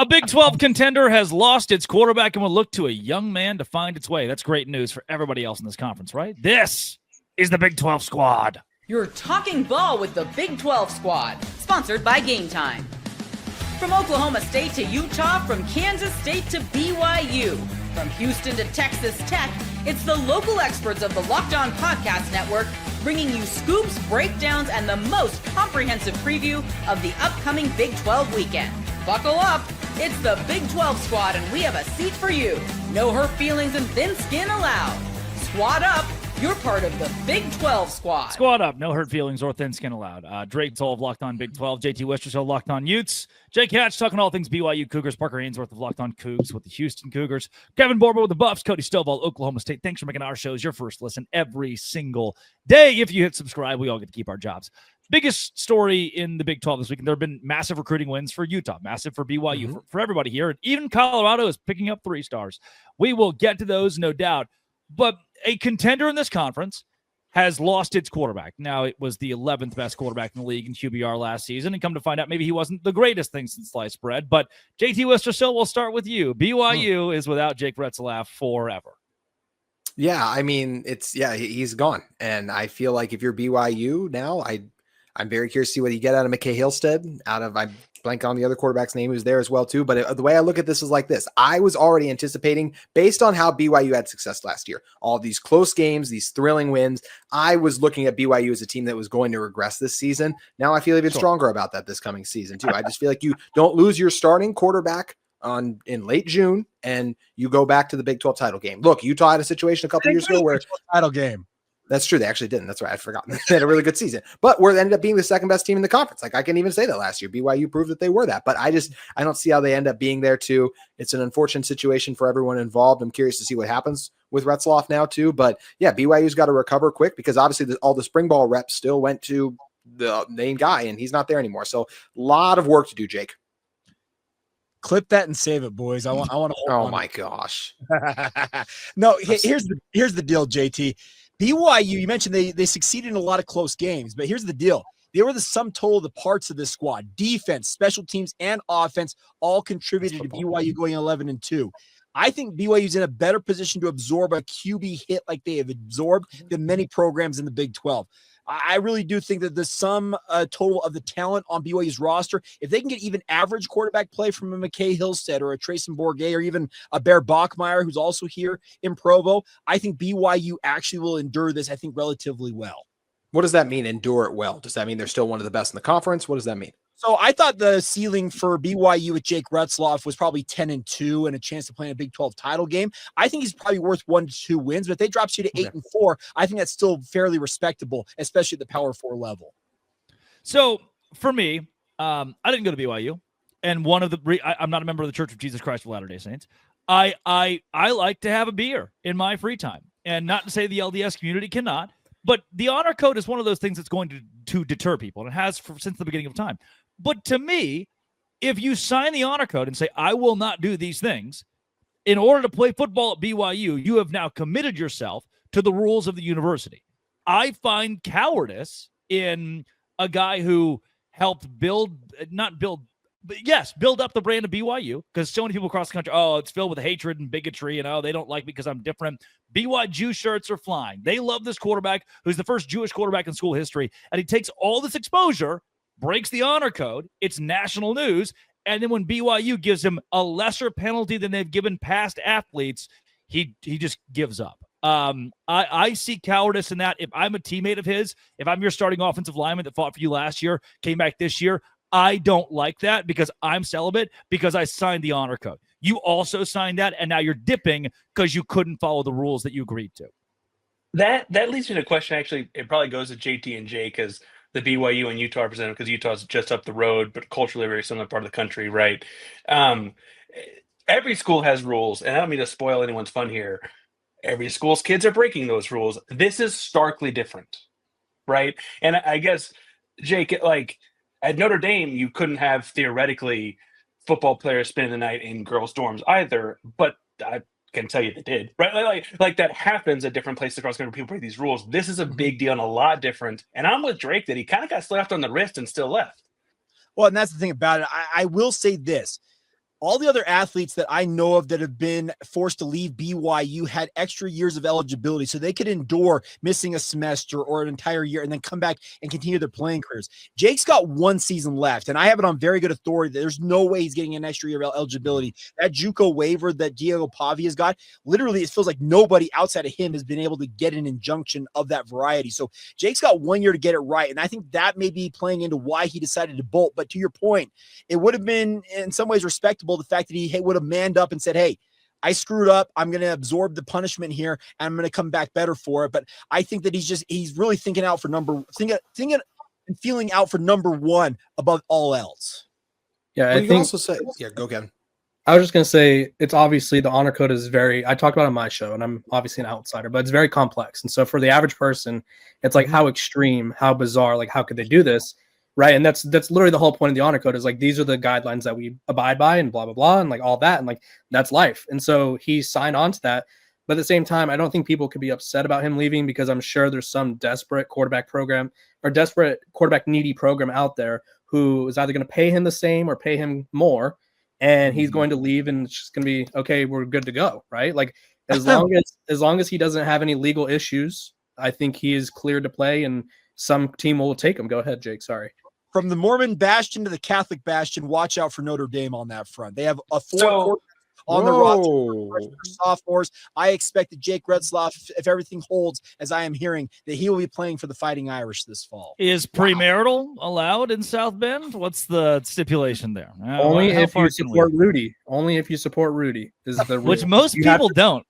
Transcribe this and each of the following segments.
A Big 12 contender has lost its quarterback and will look to a young man to find its way. That's great news for everybody else in this conference, right? This is the Big 12 squad. You're talking ball with the Big 12 squad, sponsored by Game Time. From Oklahoma State to Utah, from Kansas State to BYU, from Houston to Texas Tech, it's the local experts of the Locked On Podcast Network bringing you scoops, breakdowns, and the most comprehensive preview of the upcoming Big 12 weekend. Buckle up, it's the Big 12 squad, and we have a seat for you. No hurt feelings and thin skin allowed. Squad up. You're part of the Big 12 squad. Squad up. No hurt feelings or thin skin allowed. Drake Zoll of Locked On Big 12. JT Wister's of Locked On Utes. Jake Hatch talking all things BYU Cougars. Parker Ainsworth of Locked On Cougs with the Houston Cougars. Kevin Borber with the Buffs. Cody Stovall, Oklahoma State. Thanks for making our shows your first listen every single day. If you hit subscribe, we all get to keep our jobs. Biggest story in the Big 12 this week, and there have been massive recruiting wins for Utah, massive for BYU, for everybody here. And even Colorado is picking up 3 stars. We will get to those, no doubt. But a contender in this conference has lost its quarterback. Now, it was the 11th best quarterback in the league in QBR last season, and come to find out maybe he wasn't the greatest thing since sliced bread. But JT Wistersill, we'll start with you. BYU is without Jake Retzlaff forever. Yeah, I mean, he's gone. And I feel like if you're BYU now, I'm very curious to see what you get out of McKay Hillstead, I'm blank on the other quarterback's name who's there as well too. But the way I look at this is like this. I was already anticipating, based on how BYU had success last year, all these close games, these thrilling wins, I was looking at BYU as a team that was going to regress this season. Now I feel even stronger about that this coming season too. I just feel like you don't lose your starting quarterback in late June and you go back to the Big 12 title game. Look, Utah had a situation a couple years ago where title game. That's true. They actually didn't. That's right. I forgot. They had a really good season, but they ended up being the second best team in the conference. Like I can even say that last year, BYU proved that they were that, but I don't see how they end up being there too. It's an unfortunate situation for everyone involved. I'm curious to see what happens with Retzlaff now too, but yeah, BYU's got to recover quick because obviously all the spring ball reps still went to the main guy and he's not there anymore. So a lot of work to do, Jake. Clip that and save it, boys. I want to. Oh my gosh. No, here's the deal, JT. BYU, you mentioned they succeeded in a lot of close games, but here's the deal. They were the sum total of the parts of this squad. Defense, special teams, and offense all contributed to BYU going 11-2. I think BYU's in a better position to absorb a QB hit like they have absorbed than many programs in the Big 12. I really do think that the sum total of the talent on BYU's roster, if they can get even average quarterback play from a McKay Hillstead or a Trayson Bourget or even a Bear Bachmeyer, who's also here in Provo, I think BYU actually will endure this, I think, relatively well. What does that mean, endure it well? Does that mean they're still one of the best in the conference? What does that mean? So I thought the ceiling for BYU with Jake Retzlaff was probably 10-2 and a chance to play in a Big 12 title game. I think he's probably worth 1 to 2 wins, but if they drops you to 8-4, I think that's still fairly respectable, especially at the Power 4 level. So for me, I didn't go to BYU, and I'm not a member of the Church of Jesus Christ of Latter-day Saints. I like to have a beer in my free time, and not to say the LDS community cannot, but the honor code is one of those things that's going to deter people, and it has since the beginning of time. But to me, if you sign the honor code and say, I will not do these things, in order to play football at BYU, you have now committed yourself to the rules of the university. I find cowardice in a guy who helped build up the brand of BYU, because so many people across the country, it's filled with hatred and bigotry, and they don't like me because I'm different. BYU shirts are flying. They love this quarterback who's the first Jewish quarterback in school history, and he takes all this exposure, breaks the honor code, it's national news, and then when BYU gives him a lesser penalty than they've given past athletes, he just gives up. I see cowardice in that. If I'm a teammate of his, if I'm your starting offensive lineman that fought for you last year, came back this year, I don't like that because I'm celibate, because I signed the honor code. You also signed that, and now you're dipping because you couldn't follow the rules that you agreed to. That leads me to a question, actually. It probably goes to JT and Jake as the BYU and Utah representative, because Utah's just up the road, but culturally a very similar part of the country, right? Every school has rules, and I don't mean to spoil anyone's fun here. Every school's kids are breaking those rules. This is starkly different, right? And I guess, Jake, like at Notre Dame, you couldn't have theoretically football players spending the night in girls' dorms either, but I can tell you they did, right? Like that happens at different places across the country. People break these rules. This is a big deal and a lot different. And I'm with Drake that he kind of got slapped on the wrist and still left. Well, and that's the thing about it. I will say this. all the other athletes that I know of that have been forced to leave BYU had extra years of eligibility, so they could endure missing a semester or an entire year and then come back and continue their playing careers. Jake's got 1 season left, and I have it on very good authority that there's no way he's getting an extra year of eligibility. That JUCO waiver that Diego Pavia's got, literally, it feels like nobody outside of him has been able to get an injunction of that variety. So Jake's got 1 year to get it right, and I think that may be playing into why he decided to bolt. But to your point, it would have been in some ways respectable the fact that he would have manned up and said, hey, I screwed up. I'm going to absorb the punishment here and I'm going to come back better for it. But I think that he's really thinking out for thinking and feeling out for number one above all else. Yeah. I think also say, yeah, go Kevin. I was just going to say, it's obviously the honor code is I talked about it on my show, and I'm obviously an outsider, but it's very complex. And so for the average person, it's like how extreme, how bizarre, like how could they do this? Right. And that's literally the whole point of the honor code is like, these are the guidelines that we abide by and blah, blah, blah. And like all that. And like, that's life. And so he signed on to that. But at the same time, I don't think people could be upset about him leaving because I'm sure there's some desperate quarterback program or desperate quarterback needy program out there who is either going to pay him the same or pay him more. And he's going to leave and it's just going to be, okay, we're good to go. Right. Like as long as he doesn't have any legal issues, I think he is cleared to play and some team will take him. Go ahead, Jake. Sorry. From the Mormon bastion to the Catholic bastion, watch out for Notre Dame on that front. They have a four on the roster for sophomores. I expect that Jake Retzlaff, if everything holds, as I am hearing, that he will be playing for the Fighting Irish this fall. Is premarital allowed in South Bend? What's the stipulation there? Only if you support Rudy. Only if you support Rudy is the rule. Which most people don't.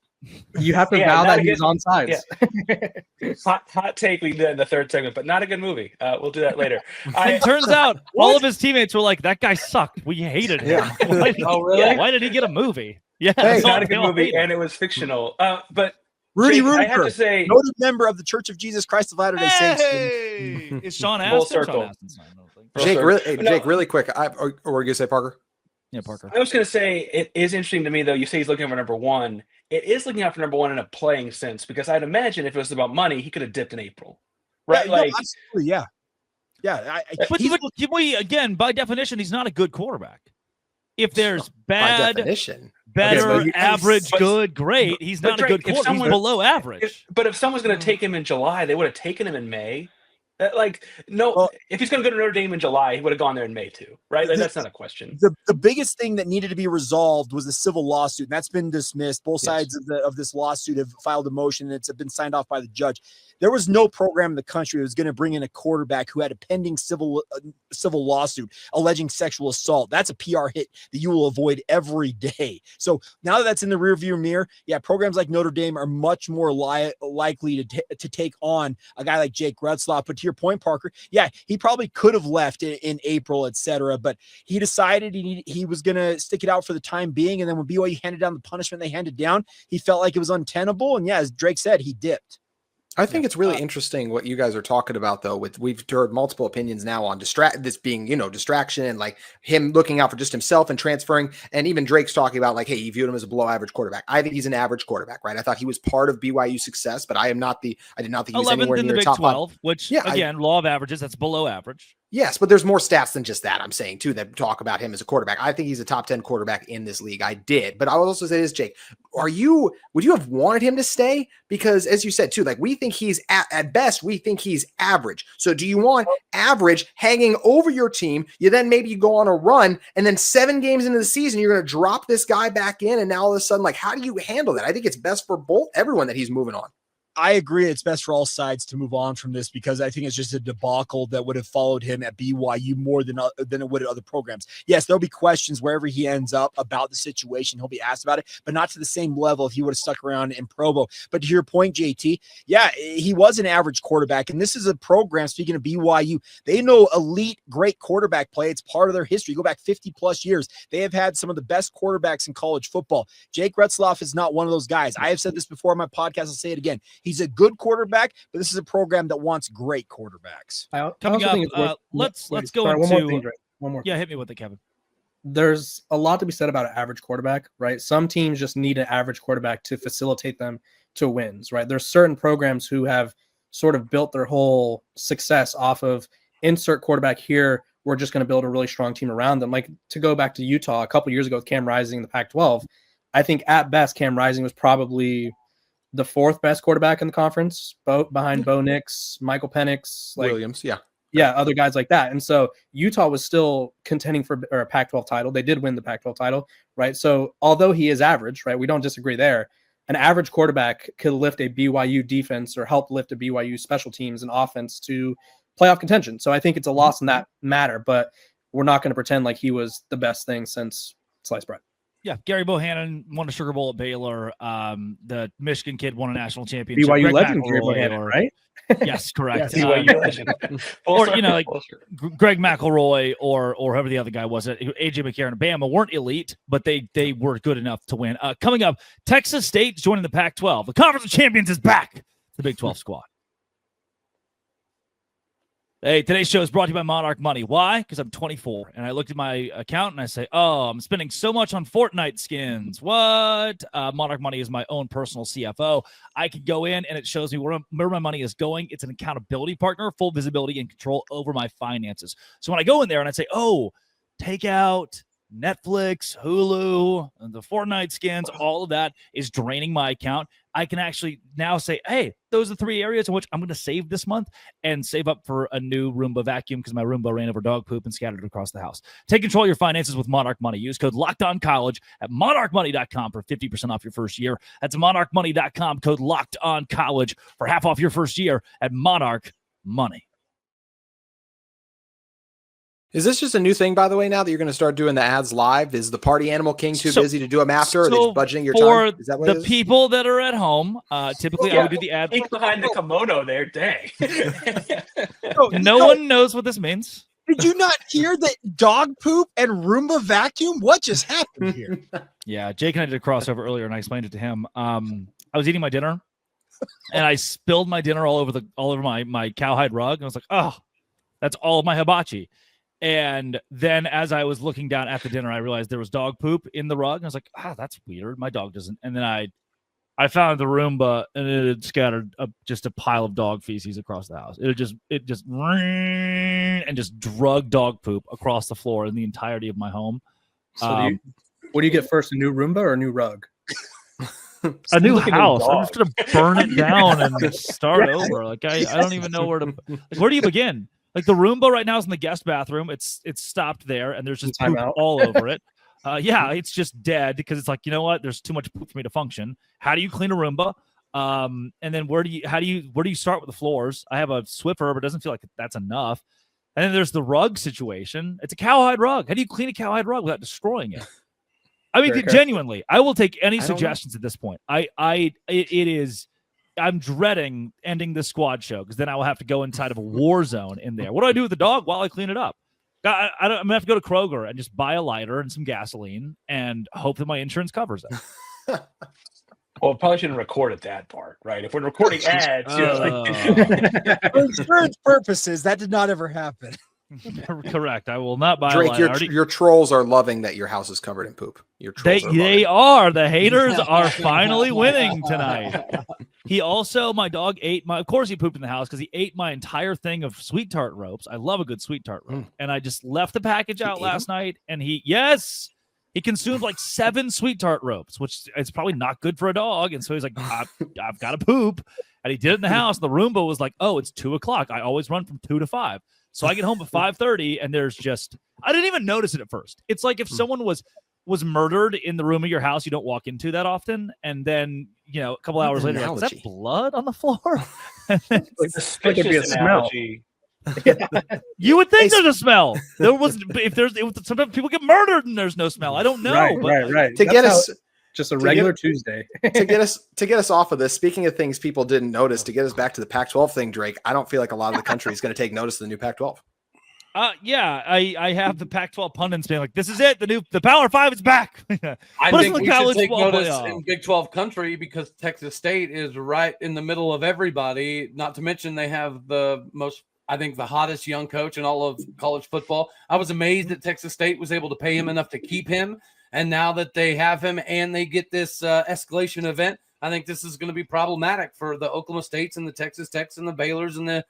You have to vow that he's on sides. Yeah. hot take we did in the third segment, but not a good movie. We'll do that later. It turns out all of his teammates were like, that guy sucked. We hated him. Yeah. Why did he get a movie? Yeah, it's not a good movie, and it was fictional. But Rudy Jake, Rudiger, I have to say, noted member of the Church of Jesus Christ of Latter-day Saints. Hey! Is Sean Full Astin? circle. Jake, really quick. Or were you gonna say Parker? Yeah, Parker. I was going to say it is interesting to me, though. You say he's looking for number one. It is looking out for number one in a playing sense because I'd imagine if it was about money, he could have dipped in April, right? Yeah, like, absolutely, yeah. But again, by definition, he's not a good quarterback. If there's By definition. better, average, good, great, he's not a good quarterback. He's below average. But if someone's going to take him in July, they would have taken him in May. If he's going to go to Notre Dame in July, he would have gone there in May too, right? Like, that's not a question. The biggest thing that needed to be resolved was the civil lawsuit, and that's been dismissed. Both sides of this lawsuit have filed a motion, and it's been signed off by the judge. There was no program in the country that was going to bring in a quarterback who had a pending civil lawsuit alleging sexual assault. That's a PR hit that you will avoid every day. So now that that's in the rearview mirror, programs like Notre Dame are much more likely to take on a guy like Jake Retzlaff. But to your point, Parker, he probably could have left in April, etc. But he decided he was going to stick it out for the time being. And then when BYU handed down the punishment they handed down, he felt like it was untenable. And as Drake said, he dipped. I think it's really interesting what you guys are talking about, though. We've heard multiple opinions now on this being, distraction and like him looking out for just himself and transferring. And even Drake's talking about like, hey, he viewed him as a below average quarterback. I think he's an average quarterback, right? I thought he was part of BYU's success, but I did not think he was anywhere near in the Big top 12, which again, law of averages, that's below average. Yes, but there's more stats than just that, I'm saying, too, that talk about him as a quarterback. I think he's a top 10 quarterback in this league. I did. But I would also say this, Jake, would you have wanted him to stay? Because as you said, too, like we think he's at best, we think he's average. So do you want average hanging over your team? You go on a run and then 7 games into the season, you're going to drop this guy back in. And now all of a sudden, like, how do you handle that? I think it's best for everyone that he's moving on. I agree. It's best for all sides to move on from this because I think it's just a debacle that would have followed him at BYU more than it would at other programs. Yes, there'll be questions wherever he ends up about the situation. He'll be asked about it, but not to the same level if he would have stuck around in Provo. But to your point, JT, he was an average quarterback. And this is a program, speaking of BYU, they know elite, great quarterback play. It's part of their history. Go back 50 plus years. They have had some of the best quarterbacks in college football. Jake Retzlaff is not one of those guys. I have said this before on my podcast. I'll say it again. He's a good quarterback, but this is a program that wants great quarterbacks. Coming up, let's go into one more. Yeah, hit me with it, Kevin. There's a lot to be said about an average quarterback, right? Some teams just need an average quarterback to facilitate them to wins, right? There's certain programs who have sort of built their whole success off of insert quarterback here we're just going to build a really strong team around them. Like, to go back to Utah a couple years ago with Cam Rising in the Pac-12, I think at best Cam Rising was probably the 4th best quarterback in the conference, behind Bo Nix, Michael Penix, Williams, other guys like that. And so Utah was still contending for a Pac-12 title. They did win the Pac-12 title, right? So although he is average, right, we don't disagree there. An average quarterback could lift a BYU defense or help lift a BYU special teams and offense to playoff contention. So I think it's a loss in that matter, but we're not going to pretend like he was the best thing since sliced bread. Yeah, Gary Bohannon won a Sugar Bowl at Baylor. The Michigan kid won a national championship. BYU Greg legend Gary McElroy, Bohannon, right? Yes, correct. BYU legend. Or Greg McElroy or whoever the other guy was, AJ McCarron and Bama weren't elite, but they were good enough to win. Coming up, Texas State joining the Pac-12. The Conference of Champions is back. The Big 12 squad. Hey, today's show is brought to you by Monarch Money. Why? Because I'm 24, and I looked at my account and I say, oh, I'm spending so much on Fortnite skins. What? Monarch Money is my own personal CFO. I can go in, and it shows me where my money is going. It's an accountability partner, full visibility and control over my finances. So when I go in there and I say, oh, take out Netflix, Hulu, the Fortnite skins, all of that is draining my account. I can actually now say, hey, those are 3 areas in which I'm going to save this month and save up for a new Roomba vacuum because my Roomba ran over dog poop and scattered it across the house. Take control of your finances with Monarch Money. Use code LOCKEDONCollege at monarchmoney.com for 50% off your first year. That's monarchmoney.com, code LOCKEDONCollege for half off your first year at Monarch Money. Is this just a new thing, by the way, now that you're going to start doing the ads live? Is the Party Animal King too busy to do them after? Or are they just budgeting your time? Is that what it is? People that are at home, typically I would do the ad. Peek behind the kimono there, dang. No one knows what this means. Did you not hear that dog poop and Roomba vacuum? What just happened here? Yeah, Jake and I did a crossover earlier, and I explained it to him. I was eating my dinner, and I spilled my dinner all over my cowhide rug. And I was like, oh, that's all of my hibachi. And then as I was looking down at the dinner, I realized there was dog poop in the rug. And I was like, that's weird. My dog doesn't. And then I found the Roomba, and it had scattered just a pile of dog feces across the house. It just drug dog poop across the floor in the entirety of my home. So what do you get first, a new Roomba or a new rug? A new house. I'm just going to burn it down and start over. Like I don't even know where do you begin? Like the Roomba right now is in the guest bathroom. It's stopped there, and there's just poop all over it. It's just dead because it's like, you know what? There's too much poop for me to function. How do you clean a Roomba? And then where do you start with the floors? I have a Swiffer, but it doesn't feel like that's enough. And then there's the rug situation. It's a cowhide rug. How do you clean a cowhide rug without destroying it? I mean, genuinely, I will take any suggestions at this point. I'm dreading ending this squad show because then I will have to go inside of a war zone in there. What do I do with the dog while I clean it up? I'm going to have to go to Kroger and just buy a lighter and some gasoline and hope that my insurance covers it. Well, probably shouldn't record at that part, right? If we're recording ads, for insurance purposes, that did not ever happen. Correct. I will not buy Drake, a lighter. your trolls are loving that your house is covered in poop. Your trolls they are. The haters are finally winning tonight. He also, my dog ate of course he pooped in the house because he ate my entire thing of sweet tart ropes. I love a good sweet tart rope. And I just left the package out last night, and he consumed like 7 sweet tart ropes, which is probably not good for a dog. And so he's like, I've got to poop. And he did it in the house. The Roomba was like, oh, it's 2:00. I always run from 2 to 5. So I get home at 5:30, and there's I didn't even notice it at first. It's like if someone was murdered in the room of your house you don't walk into that often, and then a couple hours later, like, is that blood on the floor? It could be a smell. You would think there's a smell. Sometimes people get murdered and there's no smell. I don't know. Right. To get us. Just a regular Tuesday. to get us off of this, speaking of things people didn't notice, to get us back to the Pac-12 thing, Drake, I don't feel like a lot of the country is going to take notice of the new Pac-12. I have the Pac-12 pundits being like, this is it. The Power 5 is back. I think we should take notice in Big 12 country because Texas State is right in the middle of everybody. Not to mention they have the hottest young coach in all of college football. I was amazed that Texas State was able to pay him enough to keep him. And now that they have him and they get this escalation event, I think this is going to be problematic for the Oklahoma States and the Texas Techs and the Baylors and the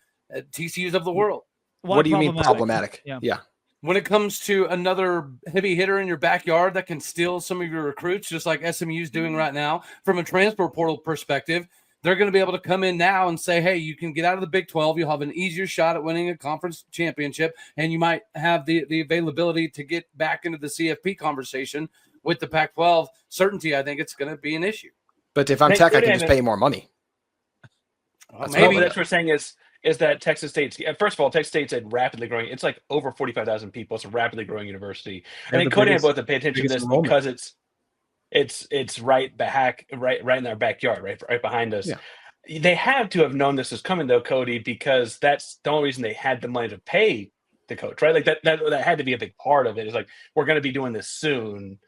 TCUs of the world. What do you mean problematic? Yeah. when it comes to another heavy hitter in your backyard that can steal some of your recruits, just like SMU is doing right now, from a transfer portal perspective, they're going to be able to come in now and say, hey, you can get out of the Big 12. You'll have an easier shot at winning a conference championship, and you might have the availability to get back into the CFP conversation with the Pac-12. Certainty, I think it's going to be an issue. But if I'm Tech, I can just pay more money. Well, maybe that's what we're saying is that Texas State's, first of all, Texas State's a rapidly growing, it's like over 45,000 people. It's a rapidly growing university. And they couldn't have both to pay attention to this because it's right in our backyard, right behind us. Yeah. They had to have known this was coming though, Cody, because that's the only reason they had the money to pay the coach, right? Like that had to be a big part of it. It's like, we're going to be doing this soon.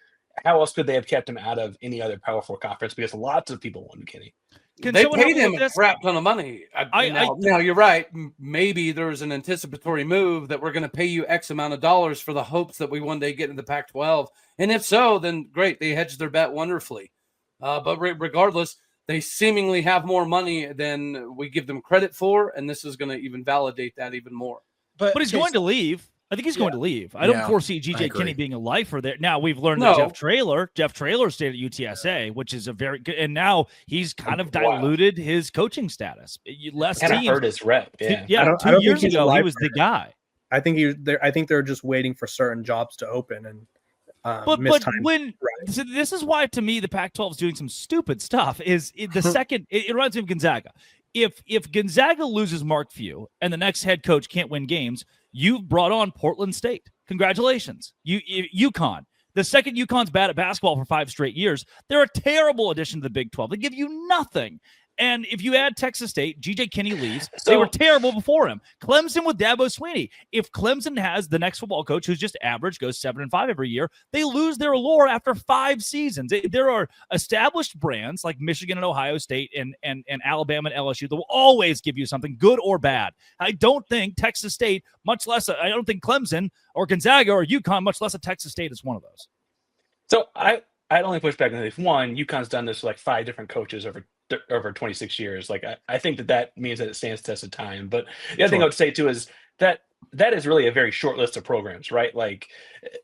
How else could they have kept him out of any other Power 4 conference? Because lots of people wanted Kenny. They paid him a crap ton of money. Now, you're right. Maybe there was an anticipatory move that we're going to pay you X amount of dollars for the hopes that we one day get into the Pac-12. And if so, then great. They hedged their bet wonderfully. But regardless, they seemingly have more money than we give them credit for. And this is going to even validate that even more. But he's going to leave. I think he's going to leave. I don't foresee GJ Kinney being a lifer there. Now we've learned that Jeff Traylor stayed at UTSA, which is a very good, and now he's kind of diluted his coaching status. Less teams hurt his rep. Yeah, 2 years ago he was the guy. I think they're just waiting for certain jobs to open and. But when so this is why to me the Pac-12 is doing some stupid stuff. The second it reminds me of Gonzaga. If Gonzaga loses Mark Few and the next head coach can't win games, you've brought on Portland State. Congratulations. UConn. The second UConn's bad at basketball for 5 straight years, they're a terrible addition to the Big 12. They give you nothing. And if you add Texas State, GJ Kinney leaves. They were terrible before him. Clemson with Dabo Swinney. If Clemson has the next football coach who's just average, goes 7-5 every year, they lose their allure after 5 seasons. There are established brands like Michigan and Ohio State and Alabama and LSU that will always give you something good or bad. I don't think Texas State, much less, I don't think Clemson or Gonzaga or UConn, much less a Texas State is one of those. So I'd only push back on this. One, UConn's done this with like 5 different coaches over 26 years. Like I think that means that it stands the test of time. But the other thing I would say too is that is really a very short list of programs, right? Like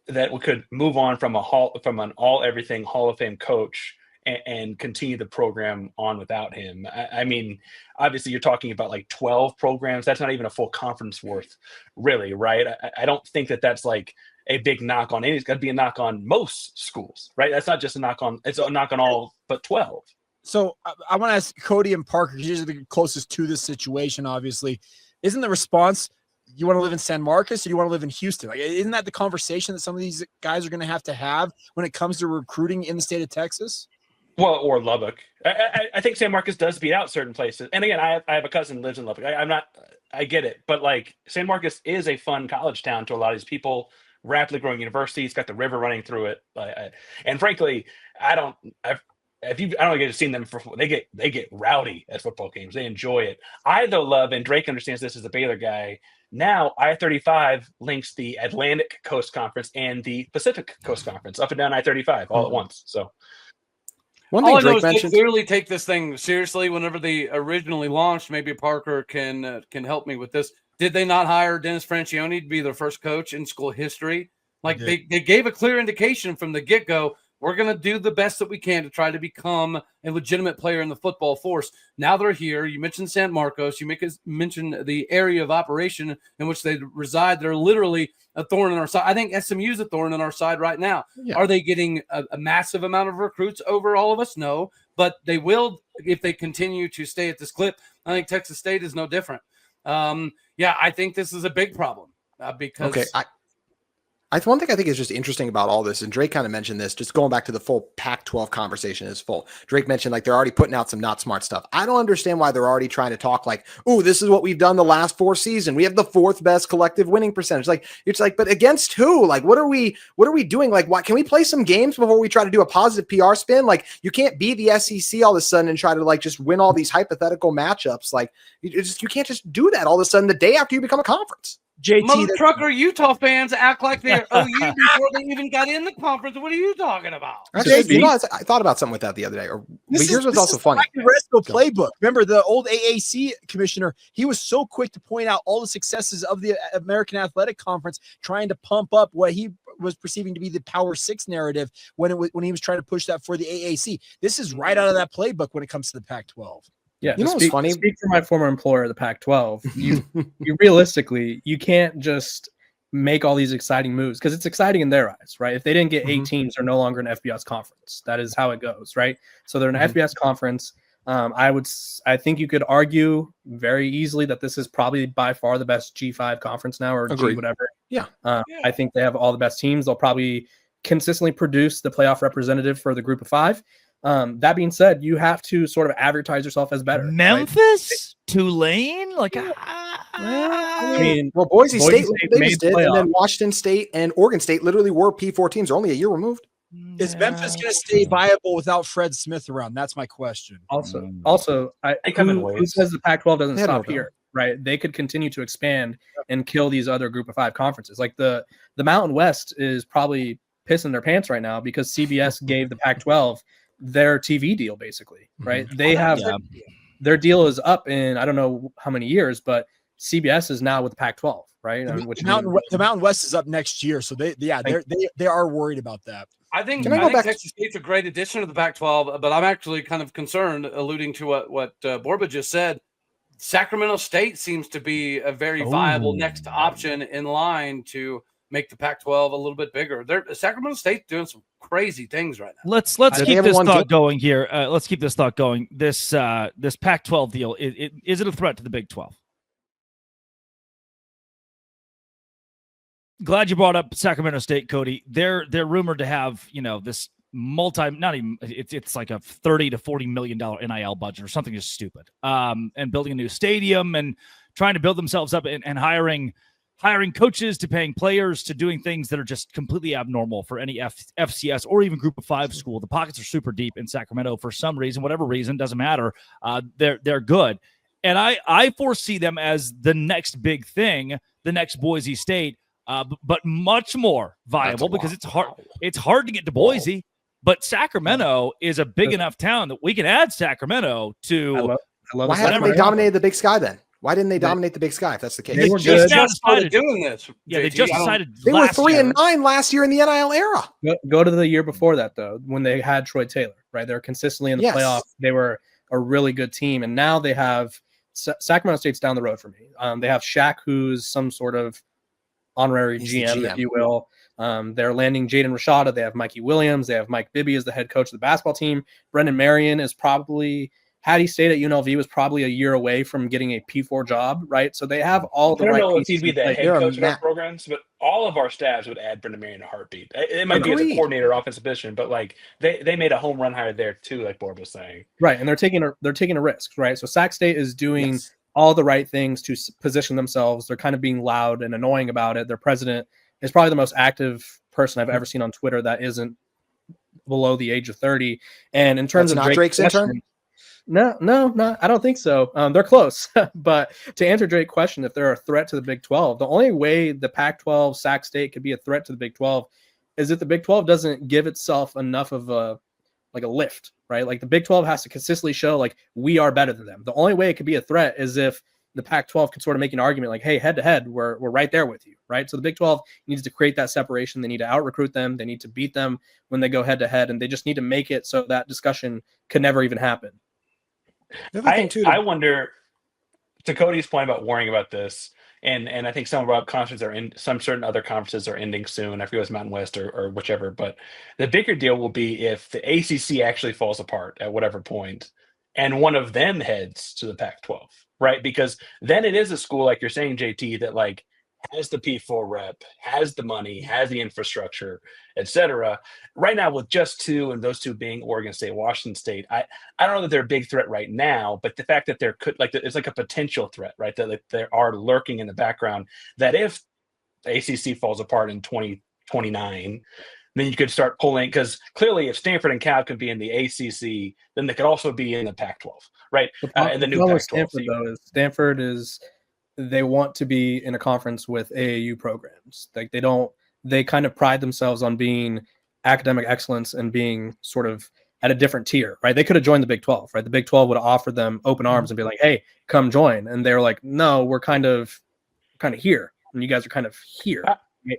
that we could move on from an all-everything Hall of Fame coach and continue the program on without him. I mean, obviously you're talking about like 12 programs. That's not even a full conference worth, really, right? I don't think that's like a big knock on any. It's got to be a knock on most schools, right? That's not just a knock on. It's a knock on all but 12. So I want to ask Cody and Parker, because you're the closest to this situation, obviously. Isn't the response, you want to live in San Marcos or you want to live in Houston? Like, isn't that the conversation that some of these guys are going to have when it comes to recruiting in the state of Texas? Well, or Lubbock. I think San Marcos does beat out certain places. And again, I have a cousin who lives in Lubbock. I get it. But like San Marcos is a fun college town to a lot of these people. Rapidly growing university. It's got the river running through it. And frankly, I don't get to see them they get rowdy at football games. They enjoy it. I though love, and Drake understands this as a Baylor guy. Now I-35 links the Atlantic Coast Conference and the Pacific Coast Conference up and down I-35 all at once. So one thing Drake mentioned, they clearly take this thing seriously. Whenever they originally launched, maybe Parker can help me with this. Did they not hire Dennis Francione to be their first coach in school history? Like they gave a clear indication from the get-go, we're going to do the best that we can to try to become a legitimate player in the football force. Now they're here. You mentioned San Marcos. You mentioned the area of operation in which they reside. They're literally a thorn in our side. I think SMU is a thorn in our side right now. Yeah. Are they getting a massive amount of recruits over all of us? No, but they will if they continue to stay at this clip. I think Texas State is no different. I think this is a big problem because one thing I think is just interesting about all this, and Drake kind of mentioned this, just going back to the full Pac-12 conversation is full. Drake mentioned like they're already putting out some not smart stuff. I don't understand why they're already trying to talk like, oh, this is what we've done the last 4 seasons. We have the 4th best collective winning percentage. Like it's like, but against who? Like what are we doing? Like what can we play some games before we try to do a positive PR spin? Like you can't be the SEC all of a sudden and try to like just win all these hypothetical matchups. Like you can't just do that all of a sudden the day after you become a conference. JT, Mother trucker Utah fans act like they're OU before they even got in the conference. What are you talking about? Actually, I thought about something with that the other day. But here's what's also funny. The Resco playbook. Remember the old AAC commissioner? He was so quick to point out all the successes of the American Athletic Conference, trying to pump up what he was perceiving to be the Power Six narrative when he was trying to push that for the AAC. This is right out of that playbook when it comes to the Pac-12. Yeah, you know what's funny? Speak for my former employer, the Pac-12. You realistically, you can't just make all these exciting moves because it's exciting in their eyes, right? If they didn't get 8 teams, they're no longer an FBS conference. That is how it goes, right? So they're an FBS conference. I think you could argue very easily that this is probably by far the best G5 conference now, or G whatever. Yeah. I think they have all the best teams. They'll probably consistently produce the playoff representative for the group of 5. That being said, you have to sort of advertise yourself as better. Memphis, right? Tulane, I mean, Boise State did, and then Washington State and Oregon State literally were P4 teams. They're only a year removed. Is Memphis going to stay viable without Fred Smith around? That's my question. Who says the Pac-12 doesn't stop here? Right? They could continue to expand and kill these other group of 5 conferences. Like the Mountain West is probably pissing their pants right now because CBS gave the Pac-12 their TV deal, basically, right? They have their deal is up in I don't know how many years, but CBS is now with the Pac-12, right? The Mountain West is up next year, so they are worried about that. I think Texas State's a great addition to the Pac-12, but I'm actually kind of concerned, alluding to what Borba just said. Sacramento State seems to be a very viable next option in line to make the Pac-12 a little bit bigger. Sacramento State's doing some crazy things right now. Let's keep this thought going here. Let's keep this thought going. This Pac-12 deal, is it a threat to the Big 12? Glad you brought up Sacramento State, Cody. They're rumored to have, this it's like a $30 to $40 million NIL budget or something just stupid. And building a new stadium and trying to build themselves up and hiring coaches to paying players to doing things that are just completely abnormal for any FCS or even group of 5 school. The pockets are super deep in Sacramento for some reason, whatever reason, doesn't matter. They're good. And I foresee them as the next big thing, the next Boise State, but much more viable because it's hard to get to Boise, but Sacramento is a big enough town that we can add Sacramento to. Why haven't they dominated the Big Sky then? Why didn't they dominate the Big Sky if that's the case? They just started doing this. Yeah, they just decided. They were 3-9 last year in the NIL era. Go to the year before that though, when they had Troy Taylor. Right, they were consistently in the playoff. They were a really good team, and now they have Sacramento State's down the road for me. They have Shaq, who's some sort of honorary GM, if you will. They're landing Jaden Rashada. They have Mikey Williams. They have Mike Bibby as the head coach of the basketball team. Brendan Marion is probably. Had he stayed at UNLV, was probably a year away from getting a P4 job, right? So they have all the right. I don't know if he'd be the head coach of our programs, but all of our staffs would add Brendan Marion in a heartbeat. It might be as a coordinator, offensive position, but like they made a home run hire there too, like Borb was saying. Right, and they're taking a risk, right? So Sac State is doing all the right things to position themselves. They're kind of being loud and annoying about it. Their president is probably the most active person I've ever seen on Twitter that isn't below the age of 30. And in terms of Drake's intern. No, I don't think so. They're close. But to answer Drake's question, if they're a threat to the Big 12, the only way the Pac-12, Sac State could be a threat to the Big 12 is if the Big 12 doesn't give itself enough of a lift, right? Like the Big 12 has to consistently show like we are better than them. The only way it could be a threat is if the Pac-12 can sort of make an argument like, hey, head to head, we're right there with you, right? So the Big 12 needs to create that separation. They need to out-recruit them. They need to beat them when they go head to head, and they just need to make it so that discussion could never even happen. I wonder, to Cody's point about worrying about this, and I think some of our conferences are in, some certain other conferences are ending soon. I forget if it's Mountain West or whichever, but the bigger deal will be if the ACC actually falls apart at whatever point, and one of them heads to the Pac-12, right? Because then it is a school, like you're saying, JT, that like has the P4 rep, has the money, has the infrastructure, etc. Right now, with just 2, and those 2 being Oregon State, Washington State, I don't know that they're a big threat right now, but the fact that there could it's like a potential threat, right? That like, there are lurking in the background that if the ACC falls apart in 2029, then you could start pulling, because clearly if Stanford and Cal can be in the ACC, then they could also be in the Pac-12, right? And the new Pac-12. Stanford is they want to be in a conference with AAU programs. Like they kind of pride themselves on being academic excellence and being sort of at a different tier, right? They could have joined the Big 12, right? The Big 12 would have offered them open arms and be like, hey, come join. And they're like, no, we're kind of here. And you guys are kind of here.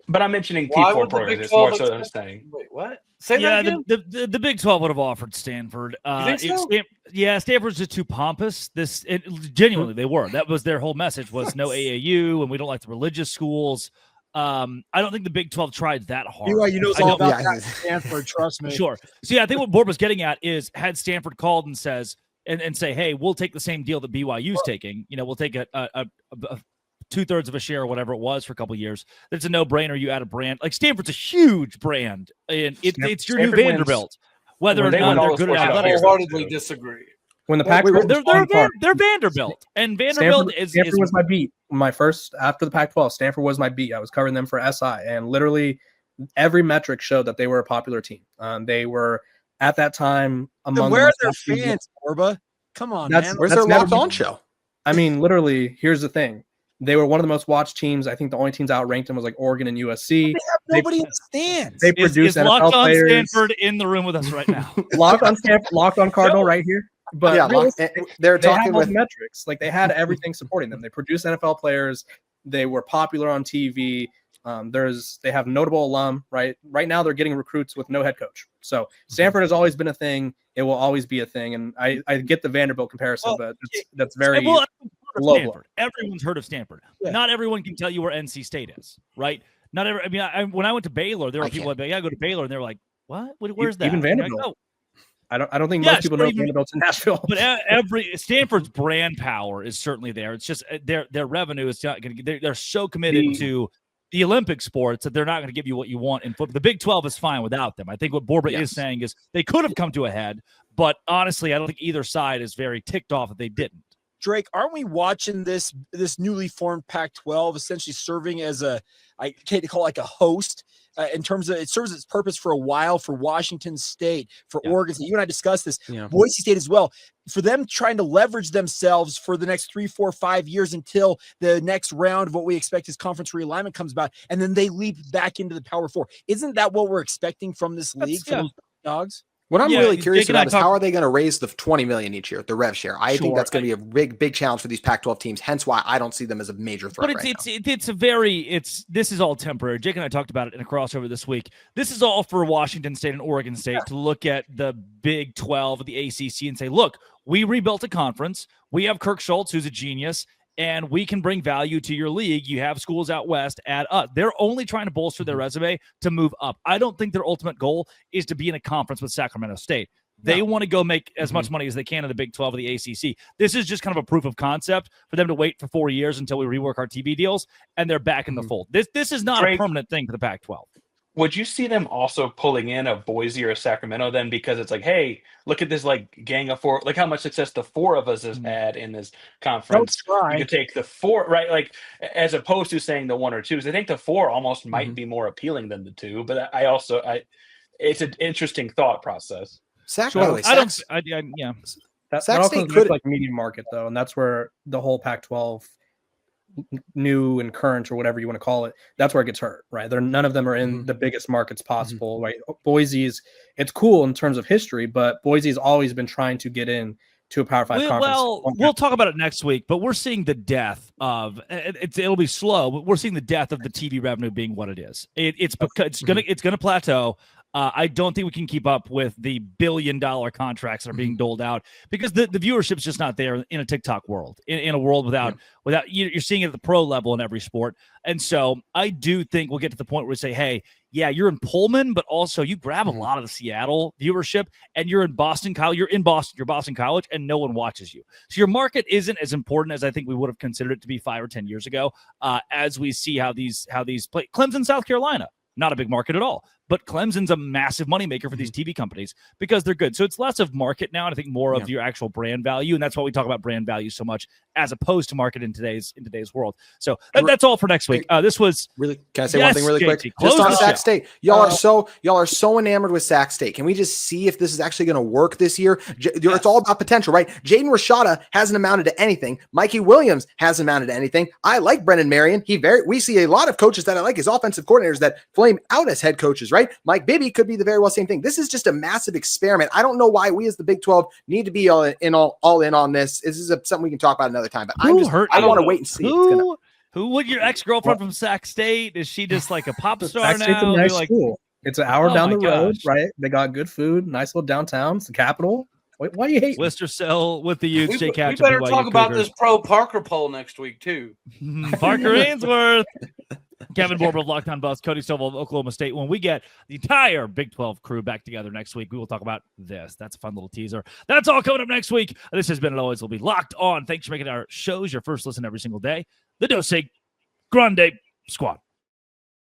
But I'm mentioning P4 programs. It's more so than I'm saying. Wait, what? Say that again? The Big 12 would have offered Stanford. You think so? Stanford's just too pompous. Genuinely, they were. That was their whole message was no AAU, and we don't like the religious schools. I don't think the Big 12 tried that hard. BYU knows all about that. Stanford, trust me. Sure. So I think what Borb was getting at is had Stanford called and says and say, hey, we'll take the same deal that BYU's taking. We'll take a 2/3 of a share or whatever it was for a couple of years. It's a no-brainer. You add a brand like Stanford's a huge brand, and it's your new Vanderbilt. Whether or not they're good at athletics, I wholeheartedly disagree. When the Pac, they're Vanderbilt, and Vanderbilt Stanford was my beat. My first after the Pac-12, Stanford was my beat. I was covering them for SI, and literally every metric showed that they were a popular team. They were at that time among. Where are their fans, Borba? Come on, man. Where's their Locked On show? I mean, literally, here's the thing. They were one of the most watched teams. I think the only teams outranked them was like Oregon and USC. They have nobody in the stands. They produce NFL Locked On players. Stanford in the room with us right now. Locked On Stanford, Locked On Cardinal right here. But yeah, they're talking with metrics. Like they had everything supporting them. They produced NFL players. They were popular on TV. They have notable alum. Right now, they're getting recruits with no head coach. So Stanford has always been a thing. It will always be a thing. And I get the Vanderbilt comparison, but that's very low. Stanford. Everyone's heard of Stanford. Yeah. Not everyone can tell you where NC State is. Right? Not every. I mean, when I went to Baylor, there were people like, "Yeah, I go to Baylor," and they were like, "What? Where's that?" Even Vanderbilt. I don't think most people know Vanderbilt's in Nashville. But every Stanford's brand power is certainly there. It's just their revenue is not going to. They're so committed to the Olympic sports that they're not going to give you what you want in football. The Big 12 is fine without them. I think what Borba is saying is they could have come to a head, but honestly, I don't think either side is very ticked off that they didn't. Drake, aren't we watching this newly formed Pac-12 essentially serving as I can't call it like a host in terms of it serves its purpose for a while for Washington State, for Oregon State. You and I discussed this, Boise State as well, for them trying to leverage themselves for the next 3, 4, 5 years until the next round of what we expect is conference realignment comes about, and then they leap back into the Power Four. Isn't that what we're expecting from this league, from those dogs? What I'm really curious about is how are they going to raise the $20 million each year, the rev share? I think that's going to be a big challenge for these Pac-12 teams. Hence why I don't see them as a major threat. But this is all temporary. Jake and I talked about it in a crossover this week. This is all for Washington State and Oregon State to look at the Big 12 of the ACC and say, look, we rebuilt a conference. We have Kirk Schultz, who's a genius, and we can bring value to your league. You have schools out west add up. They're only trying to bolster their resume to move up. I don't think their ultimate goal is to be in a conference with Sacramento State. They want to go make as much money as they can in the Big 12 of the ACC. This is just kind of a proof of concept for them to wait for 4 years until we rework our TV deals, and they're back in the fold. This is not a permanent thing for the Pac-12. Would you see them also pulling in a Boise or a Sacramento then? Because it's like, hey, look at this like gang of four. Look how much success the four of us has had in this conference. You could take the four, right? Like as opposed to saying the one or twos. I think the four almost might be more appealing than the two. But it's an interesting thought process. That also looks like medium market though, and that's where the whole Pac-12 new and current or whatever you want to call it, that's where it gets hurt, right? None of them are in the biggest markets possible, right? Boise's, it's cool in terms of history, but Boise's always been trying to get in to a Power 5 conference. Well, we'll talk about it next week, but we're seeing the death of it'll be slow, but we're seeing the death of the TV revenue being what it is. It's gonna plateau. I don't think we can keep up with the billion-dollar contracts that are being doled out because the viewership's just not there in a TikTok world, in a world without you're seeing it at the pro level in every sport. And so I do think we'll get to the point where we say, hey, yeah, you're in Pullman, but also you grab a lot of the Seattle viewership and you're in Boston College. You're in Boston, you're Boston College, and no one watches you. So your market isn't as important as I think we would have considered it to be 5 or 10 years ago as we see how these play. Clemson, South Carolina, not a big market at all. but Clemson's a massive moneymaker for these TV companies because they're good. So it's less of market now, and I think more of your actual brand value. And that's why we talk about brand value so much as opposed to market in today's world. So that's all for next week. This was really. Can I say one thing really quick? JT, Just on Sac State, y'all are so enamored with Sac State. Can we just see if this is actually going to work this year? It's all about potential, right? Jaden Rashada hasn't amounted to anything. Mikey Williams hasn't amounted to anything. I like Brendan Marion. We see a lot of coaches that I like as offensive coordinators that flame out as head coaches, right? Mike Bibby could be the very well same thing. This is just a massive experiment. I don't know why we as the Big 12 need to be all in on this. This is something we can talk about another time, but I want to wait and see. Who would your ex-girlfriend from Sac State? Is she just like a pop star now? State's a nice school. It's an hour down the road, right? They got good food, nice little downtown. It's the capital. Why do you hate Lister Cell with the Utes? We better talk about this pro Parker poll next week too. Parker Ainsworth, Kevin Borber of Lockdown Buffs, Cody Stovall of Oklahoma State. When we get the entire Big 12 crew back together next week, we will talk about this. That's a fun little teaser. That's all coming up next week. This has been, and always will be, Locked On. Thanks for making our shows your first listen every single day. The Dissects Grande Squad.